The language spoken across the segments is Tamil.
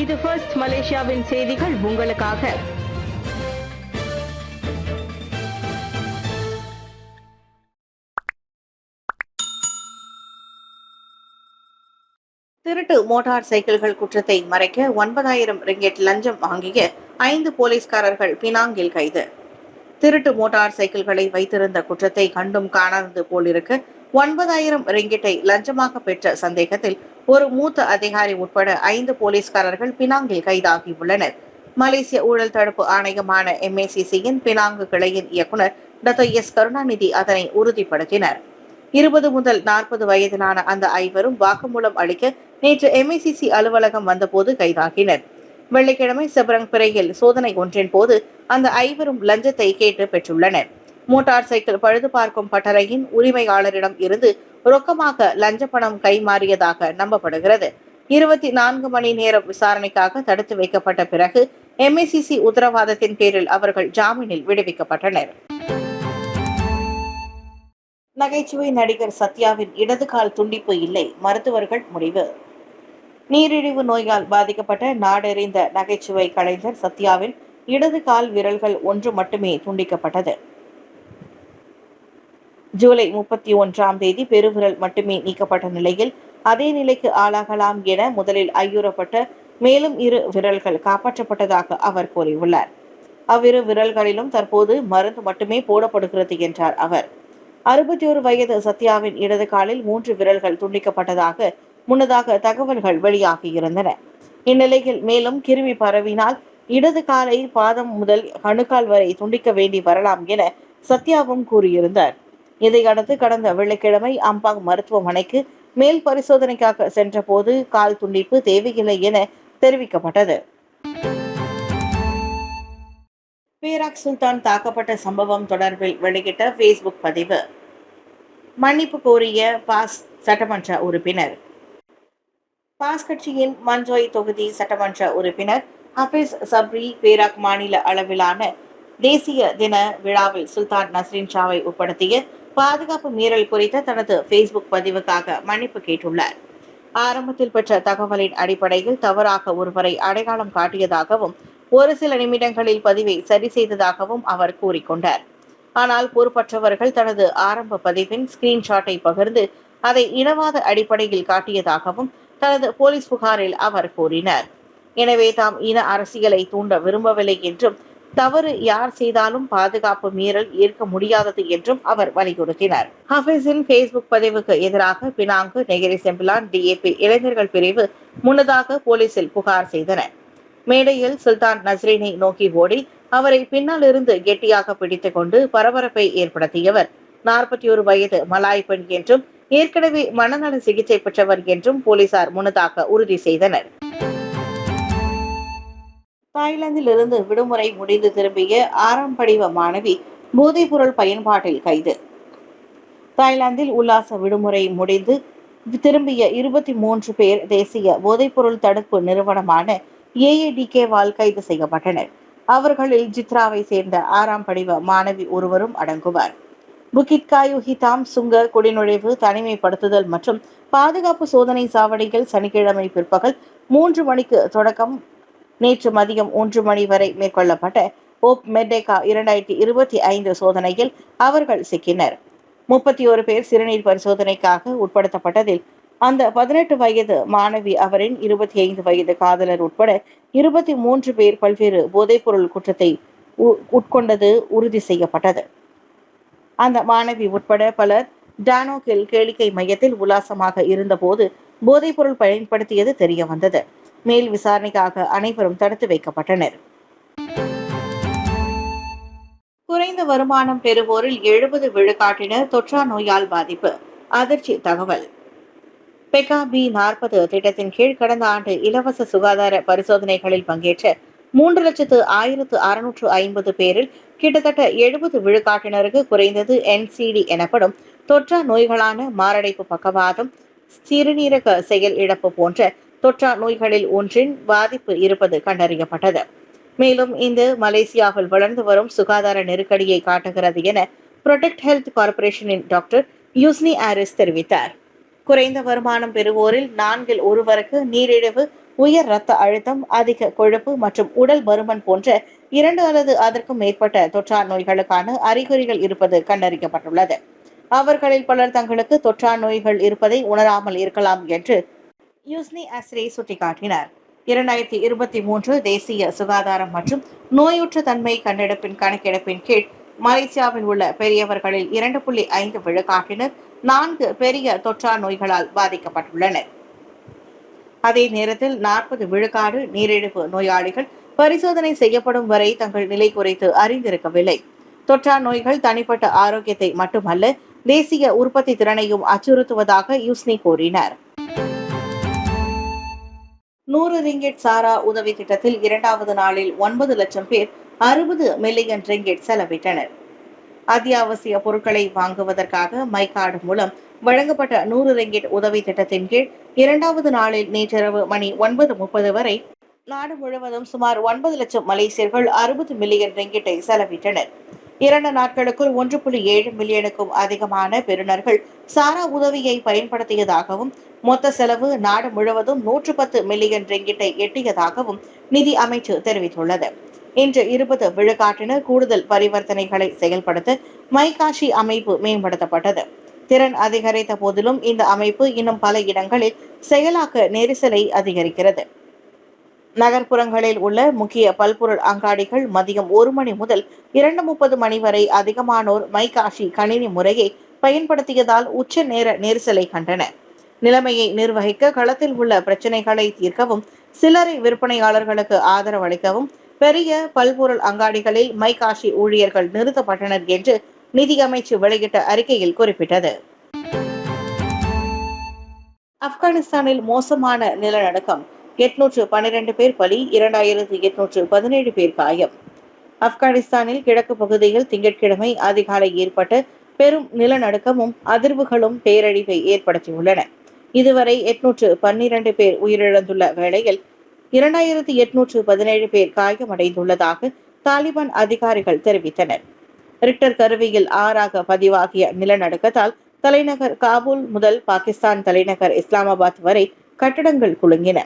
இது ஃபர்ஸ்ட் மலேசியாவின் செய்திகள் உங்களுக்காக. திருட்டு மோட்டார் சைக்கிள்கள் குற்றத்தை மறைக்க 9,000 ரிங்கெட் லஞ்சம் வாங்கிய 5 போலீஸ்காரர்கள் பினாங்கில் கைது. திருட்டு மோட்டார் சைக்கிள்களை வைத்திருந்த குற்றத்தை கண்டும் காணாதது போலிருக்க 9,000 ரிங்கெட்டை லஞ்சமாக பெற்ற சந்தேகத்தில் ஒரு மூத்த அதிகாரி உட்பட 5 போலீஸ்காரர்கள் பினாங்கில் கைதாகியுள்ளனர். மலேசிய ஊழல் தடுப்பு ஆணையமான MACC-யின் பினாங்கு கிளையின் இயக்குநர் டாக்டர் எஸ். கருணாநிதி அதனை உறுதிப்படுத்தினர். 20 முதல் 40 வயதிலான அந்த ஐவரும் வாக்குமூலம் அளிக்க நேற்று MACC அலுவலகம் வந்தபோது கைதாகினர். வெள்ளிக்கிழமை செபரங் பிறையில் சோதனை ஒன்றின் போது அந்த ஐவரும் லஞ்சத்தை கேட்டு பெற்றுள்ளனர். மோட்டார் சைக்கிள் பழுது பார்க்கும் பட்டறையின் உரிமையாளரிடம் இருந்து ரொக்கமாக லஞ்ச பணம் கைமாறியதாக நம்பப்படுகிறது. 24 மணி நேரம் விசாரணைக்காக தடுத்து வைக்கப்பட்ட பிறகு MACC உத்தரவாதத்தின் பேரில் அவர்கள் ஜாமீனில் விடுவிக்கப்பட்டனர். நகைச்சுவை நடிகர் சத்யாவின் இடது கால் துண்டிப்பு இல்லை, மருத்துவர்கள் முடிவு. நீரிழிவு நோயால் பாதிக்கப்பட்ட நாடறிந்த நகைச்சுவை கலைஞர் சத்யாவின் இடது கால் விரல்கள் ஒன்று மட்டுமே துண்டிக்கப்பட்டது. ஜூலை 31ஆம் தேதி பெருவிரல் மட்டுமே நீக்கப்பட்ட நிலையில் அதே நிலைக்கு ஆளாகலாம் என முதலில் ஐயுறப்பட்ட மேலும் 2 விரல்கள் காப்பாற்றப்பட்டதாக அவர் கூறியுள்ளார். அவ்விரு விரல்களிலும் தற்போது மருந்து மட்டுமே போடப்படுகிறது என்றார் அவர். 61 வயது சத்யாவின் இடது காலில் 3 விரல்கள் துண்டிக்கப்பட்டதாக முன்னதாக தகவல்கள் வெளியாகியிருந்தன. இந்நிலையில் மேலும் கிருமி பரவினால் இடது காலை பாதம் முதல் கணுக்கால் வரை துண்டிக்க வேண்டி வரலாம் என சத்யாவும் கூறியிருந்தார். இதையடுத்து கடந்த வெள்ளிக்கிழமை அம்பாங் மருத்துவமனைக்கு மேல் பரிசோதனைக்காக சென்றபோது கால் துண்டிப்பு தேவையில்லை என தெரிவிக்கப்பட்டது. பேராக் சுல்தான் தாக்கப்பட்ட சம்பவம் தொடர்பில் வெளியிட்ட Facebook பதிவு. மன்னிப்பு கோரிய பாஸ் சட்டமன்ற உறுப்பினர். பாஸ் கட்சியின் மஞ்சோய் தொகுதி சட்டமன்ற உறுப்பினர் ஹபீஸ் சப்ரி பேராக் மாநில அளவிலான தேசிய தின விழாவில் சுல்தான் நஸ்ரின் ஷாவை உட்படுத்திய பாதுகாப்பு மீறல் குறித்த தனது Facebook பதிவுக்காக மன்னிப்பு கேட்டுள்ளார். ஆரம்பத்தில் பெற்ற தகவலின் அடிப்படையில் தவறாக ஒருவரை அடையாளம் காட்டியதாகவும் ஒரு சில நிமிடங்களில் பதிவை சரி செய்ததாகவும் அவர் கூறிக்கொண்டார். ஆனால் பொறுப்பற்றவர்கள் தனது ஆரம்ப பதிவின் ஸ்கிரீன்ஷாட்டை பகிர்ந்து அதை இனவாத அடிப்படையில் காட்டியதாகவும் தனது போலீஸ் புகாரில் அவர் கூறினார். எனவே தாம் இன அரசியலை தூண்ட விரும்பவில்லை என்றும் தவறு யார் செய்தாலும் பாதுகாப்பு மீறல் ஏற்க முடியாதது என்றும் அவர் வலியுறுத்தினார். ஹபீஸின் Facebook பதிவுக்கு எதிராக பினாங்கு, நெகிரி செம்பிலான் DAP இளைஞர்கள் பிரிவு முன்னதாக போலீசில் புகார் செய்தனர். மேடையில் சுல்தான் நஸ்ரீனை நோக்கி ஓடி அவரை பின்னால் இருந்து கெட்டியாக பிடித்துக் கொண்டு பரபரப்பை ஏற்படுத்தியவர் 41 வயது மலாய் பெண் என்றும் ஏற்கனவே மனநல சிகிச்சை பெற்றவர் என்றும் போலீசார் முன்னதாக உறுதி செய்தனர். தாய்லாந்தில் இருந்து விடுமுறை முடிந்து திரும்பிய 6ஆம் படிவ மாணவி போதைப்பொருள் பயன்பாட்டில் கைது. தாய்லாந்தில் உல்லாச விடுமுறை முடிந்து திரும்பிய 23 பேர் தேசிய போதைப்பொருள் தடுப்பு நிறுவனமான AADK-வால் கைது செய்யப்பட்டனர். அவர்களில் ஜித்ராவை சேர்ந்த 6ஆம் படிவ மாணவி ஒருவரும் அடங்குவார். புகிட் காயு ஹிதாம் சுங்க குடிநுழைவு, தனிமைப்படுத்துதல் மற்றும் பாதுகாப்பு சோதனை சாவடிகள் சனிக்கிழமை பிற்பகல் 3 மணிக்கு தொடக்கம் நேற்று மதியம் 1 மணி வரை மேற்கொள்ளப்பட்ட ஓப் மெர்டேகா 2025 சோதனையில் அவர்கள் சிக்கினர். 31 பேர் சிறுநீர் பரிசோதனைக்காக உட்படுத்தப்பட்டதில் அந்த 18 வயது மாணவி, அவரின் 25 வயது காதலர் உட்பட 23 பேர் பல்வேறு போதைப்பொருள் குற்றத்தை உட்கொண்டது உறுதி செய்யப்பட்டது. அந்த மாணவி உட்பட பலர் டானோகில் கேளிக்கை மையத்தில் உல்லாசமாக இருந்தபோது போதைப்பொருள் பயன்படுத்தியது தெரிய வந்தது. மேல் விசாரணைக்காக அனைவரும் தடுத்து வைக்கப்பட்டனர். குறைந்த வருமானம் பெறுவோரில் 70 விழுக்காட்டினர் தொற்றா நோயால் பாதிப்பு. அதிர்ச்சி தகவல். பெகா B40 திட்டத்தின் கீழ் கடந்த ஆண்டு இலவச சுகாதார பரிசோதனைகளில் பங்கேற்ற 3,01,650 பேரில் கிட்டத்தட்ட 70 விழுக்காட்டினருக்கு குறைந்தது NCD எனப்படும் தொற்றா நோய்களான மாரடைப்பு, பக்கவாதம், சிறுநீரக செயல் இழப்பு போன்ற தொற்றா நோய்களில் ஒன்றின் பாதிப்பு இருப்பது கண்டறியப்பட்டது. மேலும் இந்த மலேசியாவில் வளர்ந்து வரும் சுகாதார நெருக்கடியை காட்டுகிறது என protect health கார்ப்பரேஷனின் doctor Yusni Aries தெரிவித்தார். குறைந்த வருமானம் பெறுவோரில் 4 ஒருவருக்கு நீரிழிவு, உயர் இரத்த அழுத்தம், அதிக கொழுப்பு மற்றும் உடல் பருமன் போன்ற 2 அல்லது அதற்கும் மேற்பட்ட தொற்றா நோய்களுக்கான அறிகுறிகள் இருப்பது கண்டறியப்பட்டுள்ளது. அவர்களில் பலர் தங்களுக்கு தொற்றா நோய்கள் இருப்பதை உணராமல் இருக்கலாம் என்று யூஸ்னி அஸ்ரே சுட்டிக்காட்டினார். 2023 தேசிய சுகாதாரம் மற்றும் நோயுற்ற தன்மை கணக்கெடுப்பின் கீழ் மலேசியாவில் உள்ள பெரியவர்களில் 2.5 விழுக்காட்டினர் 4 பெரிய தொற்றா நோய்களால் பாதிக்கப்பட்டுள்ளனர். அதே நேரத்தில் 40 விழுக்காடு நீரிழிவு நோயாளிகள் பரிசோதனை செய்யப்படும் வரை தங்கள் நிலை குறித்து அறிந்திருக்கவில்லை. தொற்றா நோய்கள் தனிப்பட்ட ஆரோக்கியத்தை மட்டுமல்ல, தேசிய உற்பத்தி திறனையும் அச்சுறுத்துவதாக யூஸ்னி கூறினார். 100 ரிங்கிட் சாரா உதவி திட்டத்தில் 2வது நாளில் 9 லட்சம் பேர் 60 மில்லியன் ரிங்கிட் செலவிட்டனர். அத்தியாவசிய பொருட்களை வாங்குவதற்காக மைகார்டு மூலம் வழங்கப்பட்ட 100 ரிங்கிட் உதவி திட்டத்தின் கீழ் 2வது நாளில் நேற்றிரவு மணி 9:30 வரை நாடு முழுவதும் சுமார் 9 லட்சம் மலேசியர்கள் 60 மில்லியன் ரிங்கிட்டை செலவிட்டனர். 2 நாட்களுக்குள் 1.7 மில்லியனுக்கும் அதிகமான பெறுநர்கள் சாரா உதவியை பயன்படுத்தியதாகவும், மொத்த செலவு நாடு முழுவதும் 110 மில்லியன் ரிங்கிட்டை எட்டியதாகவும் நிதி அமைச்சு தெரிவித்துள்ளது. இன்று 20 விழுக்காட்டினர் கூடுதல் பரிவர்த்தனைகளை செயல்படுத்த மைகாஷி அமைப்பு மேம்படுத்தப்பட்டது. திறன் அதிகரித்த போதிலும் இந்த அமைப்பு இன்னும் பல இடங்களில் செயலாக்க நெரிசலை அதிகரிக்கிறது. நகர்ப்புறங்களில் உள்ள முக்கிய பல்பொருள் அங்காடிகள் மதியம் 1 மணி முதல் 2:30 மணி வரை அதிகமானோர் மைகாஷி கணினி முறையை பயன்படுத்தியதால் உச்ச நேர நெரிசலை கண்டன. நிலைமையை நிர்வகிக்க களத்தில் உள்ள பிரச்சினைகளை தீர்க்கவும், சில்லறை விற்பனையாளர்களுக்கு ஆதரவு அளிக்கவும் பெரிய பல்பொருள் அங்காடிகளில் மைகாஷி ஊழியர்கள் நிறுத்தப்பட்டனர் என்று நிதியமைச்சு வெளியிட்ட அறிக்கையில் குறிப்பிட்டது. ஆப்கானிஸ்தானில் மோசமான நிலநடுக்கம், 812 பேர் பலி, 2817 பேர் காயம். ஆப்கானிஸ்தானில் கிழக்கு பகுதியில் திங்கட்கிழமை அதிகாலை ஏற்பட்ட பெரும் நிலநடுக்கமும் அதிர்வுகளும் பேரழிவை ஏற்படுத்தியுள்ளன. இதுவரை 812 பேர் உயிரிழந்துள்ள வேளையில் 2817 பேர் காயமடைந்துள்ளதாக தாலிபான் அதிகாரிகள் தெரிவித்தனர். ரிக்டர் கருவியில் 6 பதிவாகிய நிலநடுக்கத்தால் தலைநகர் காபூல் முதல் பாகிஸ்தான் தலைநகர் இஸ்லாமாபாத் வரை கட்டடங்கள் குலுங்கின.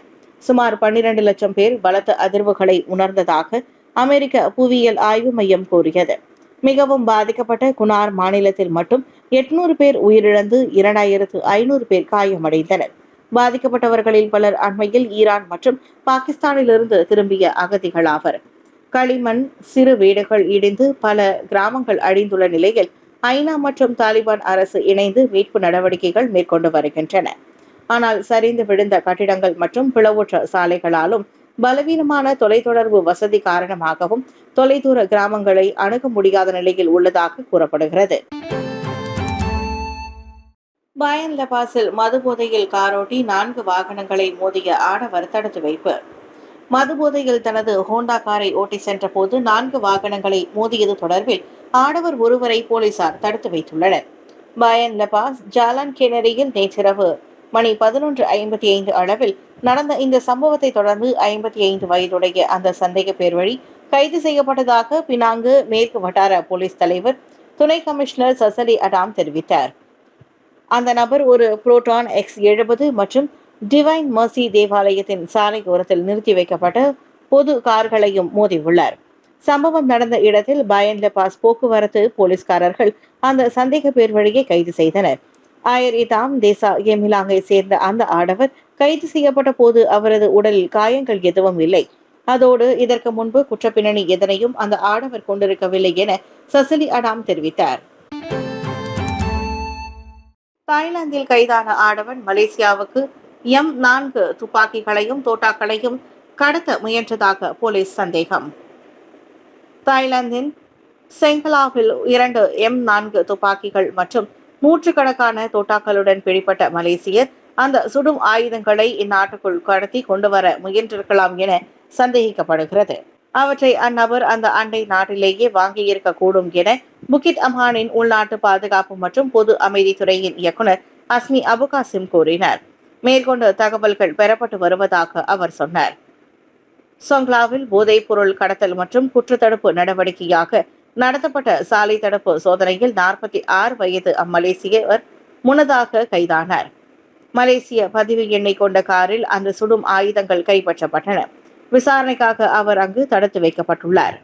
சுமார் 12 லட்சம் பேர் பலத்த அதிர்வுகளை உணர்ந்ததாக அமெரிக்க புவியியல் ஆய்வு மையம் கூறியது. மிகவும் பாதிக்கப்பட்ட குனார் மாநிலத்தில் மட்டும் 800 பேர் உயிரிழந்து 2500 பேர் காயமடைந்தனர். பாதிக்கப்பட்டவர்களில் பலர் அண்மையில் ஈரான் மற்றும் பாகிஸ்தானிலிருந்து திரும்பிய அகதிகளாவர். களிமண் சிறு வீடுகள் இடிந்து பல கிராமங்கள் அழிந்துள்ள நிலையில் ஐநா மற்றும் தாலிபான் அரசு இணைந்து மீட்பு நடவடிக்கைகள் மேற்கொண்டு வருகின்றன. ஆனால் சரிந்து விழுந்த கட்டிடங்கள் மற்றும் பிளவுற்ற சாலைகளாலும் பலவீனமான தொலைத்தொடர்பு வசதி காரணமாகவும் தொலைதூர கிராமங்களை அணுக முடியாத நிலையில் உள்ளதாக கூறப்படுகிறது. பயன் லபாஸில் மதுபோதையில் காரோட்டி 4 வாகனங்களை மோதிய ஆடவர் தடுத்து வைப்பு. மதுபோதையில் தனது ஹோண்டா காரை ஓட்டி சென்ற போது 4 வாகனங்களை மோதியது தொடர்பில் ஆடவர் ஒருவரை போலீசார் தடுத்து வைத்துள்ளனர். பயன் லபாஸ் ஜாலான் கேனரியில் நேற்றிரவு மணி 11:55 அளவில் நடந்த இந்த சம்பவத்தை தொடர்ந்து 55 வயதுடைய அந்த சந்தேக பேர் வழி கைது செய்யப்பட்டதாக பினாங்கு மேற்கு வட்டார போலீஸ் தலைவர் துணை கமிஷனர் சசலி அடாம் தெரிவித்தார். அந்த நபர் ஒரு புரோட்டான் X70 மற்றும் டிவைன் மர்சி தேவாலயத்தின் சாலை ஓரத்தில் நிறுத்தி வைக்கப்பட்ட பொது கார்களையும் மோதியுள்ளார். சம்பவம் நடந்த இடத்தில் பயன் லபாஸ் போக்குவரத்து போலீஸ்காரர்கள் அந்த சந்தேக பேர் வழியை கைது செய்தனர். ஆயர் இதாம் தேசா எமிலாங்கை சேர்ந்த அந்த ஆடவர் கைது செய்யப்பட்ட போது அவரது உடலில் காயங்கள் எதுவும் இல்லை. அதோடு இதற்கு முன்பு குற்றப்பின்னணி எதனையும் அந்த ஆடவர் கொண்டிருக்கவில்லை என சசிலி அடாம் தெரிவித்தார். தாய்லாந்தில் கைதான ஆடவன் மலேசியாவுக்கு M4 துப்பாக்கிகளையும் தோட்டாக்களையும் கடத்த முயன்றதாக போலீஸ் சந்தேகம். தாய்லாந்தின் செங்கலாவில் 2 M4 துப்பாக்கிகள் மற்றும் நூற்றுக்கணக்கான தோட்டாக்களுடன் பிடிப்பட்ட மலேசியர் அந்த சுடும் ஆயுதங்களை இந்நாட்டுக்குள் கடத்தி கொண்டு வர முயன்றிருக்கலாம் என சந்தேகிக்கப்படுகிறது. அவற்றை அந்நபர் அந்த அண்டை நாட்டிலேயே வாங்கியிருக்கக்கூடும் என புக்கிட் அம்ஹானின் உள்நாட்டு பாதுகாப்பு மற்றும் பொது அமைதித்துறையின் இயக்குனர் அஸ்மி அபுகாசிம் கூறினார். மேற்கொண்டு தகவல்கள் பெறப்பட்டு வருவதாக அவர் சொன்னார். சொங்லாவில் போதைப் பொருள் கடத்தல் மற்றும் குற்றத்தடுப்பு நடவடிக்கையாக நடத்தப்பட்ட சாலை தடுப்பு சோதனையில் 46 வயது அம்மலேசியர் முன்னதாக கைதானார். மலேசிய பதிவு எண்ணை கொண்ட காரில் அந்த சுடும் ஆயுதங்கள் கைப்பற்றப்பட்டன. விசாரணைக்காக அவர் அங்கு தடுத்து வைக்கப்பட்டுள்ளார்.